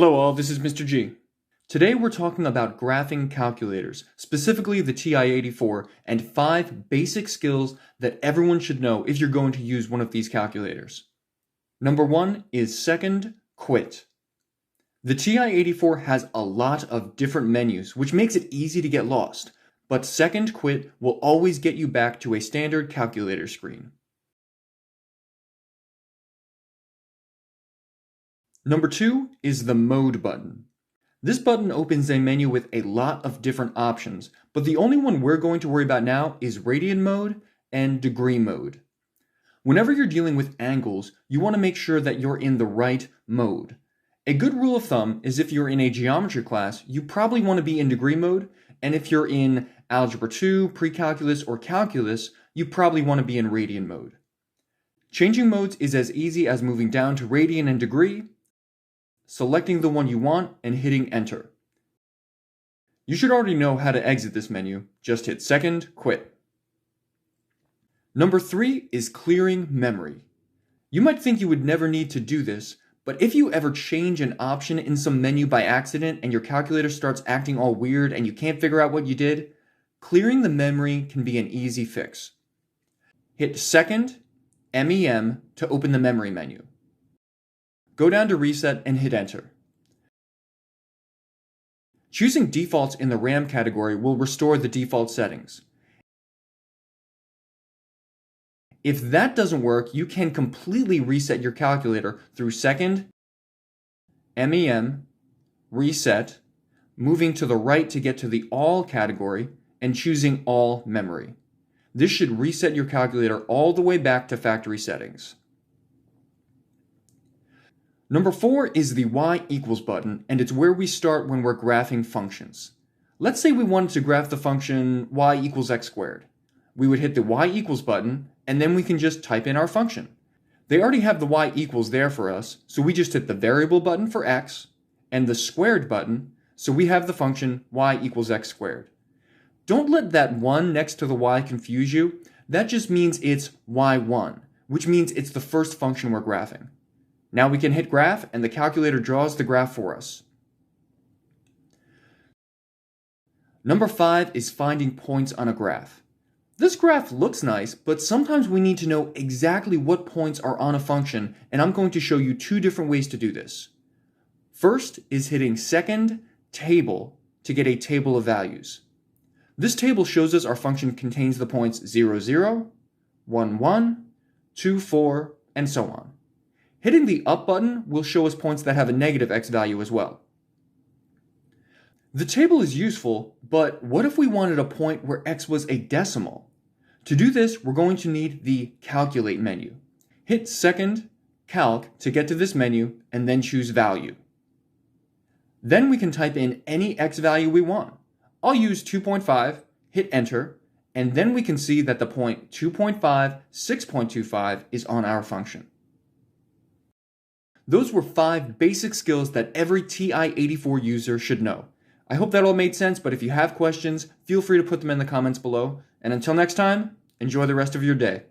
Hello all, this is Mr. G. Today we're talking about graphing calculators, specifically the TI-84, and 5 basic skills that everyone should know if you're going to use one of these calculators. Number 1 is second quit. The TI-84 has a lot of different menus, which makes it easy to get lost, but second quit will always get you back to a standard calculator screen. Number 2 is the mode button. This button opens a menu with a lot of different options, but the only one we're going to worry about now is radian mode and degree mode. Whenever you're dealing with angles, you want to make sure that you're in the right mode. A good rule of thumb is if you're in a geometry class, you probably want to be in degree mode, and if you're in Algebra 2, Pre-Calculus, or Calculus, you probably want to be in radian mode. Changing modes is as easy as moving down to radian and degree, selecting the one you want, and hitting enter. You should already know how to exit this menu. Just hit second, quit. Number 3 is clearing memory. You might think you would never need to do this, but if you ever change an option in some menu by accident and your calculator starts acting all weird and you can't figure out what you did, clearing the memory can be an easy fix. Hit second, MEM to open the memory menu. Go down to Reset and hit Enter. Choosing defaults in the RAM category will restore the default settings. If that doesn't work, you can completely reset your calculator through second, MEM, Reset, moving to the right to get to the All category, and choosing All Memory. This should reset your calculator all the way back to factory settings. Number 4 is the Y equals button, and it's where we start when we're graphing functions. Let's say we wanted to graph the function y equals x squared. We would hit the Y equals button, and then we can just type in our function. They already have the Y equals there for us, so we just hit the variable button for x, and the squared button, so we have the function y equals x squared. Don't let that 1 next to the y confuse you. That just means it's y1, which means it's the first function we're graphing. Now we can hit graph and the calculator draws the graph for us. Number 5 is finding points on a graph. This graph looks nice, but sometimes we need to know exactly what points are on a function, and I'm going to show you 2 different ways to do this. First is hitting second, table, to get a table of values. This table shows us our function contains the points 0, 0, 1, 1, 2, 4, and so on. Hitting the up button will show us points that have a negative x value as well. The table is useful, but what if we wanted a point where x was a decimal? To do this, we're going to need the Calculate menu. Hit second, Calc, to get to this menu, and then choose Value. Then we can type in any x value we want. I'll use 2.5, hit Enter, and then we can see that the point 2.5, 6.25 is on our function. Those were 5 basic skills that every TI-84 user should know. I hope that all made sense, but if you have questions, feel free to put them in the comments below. And until next time, enjoy the rest of your day.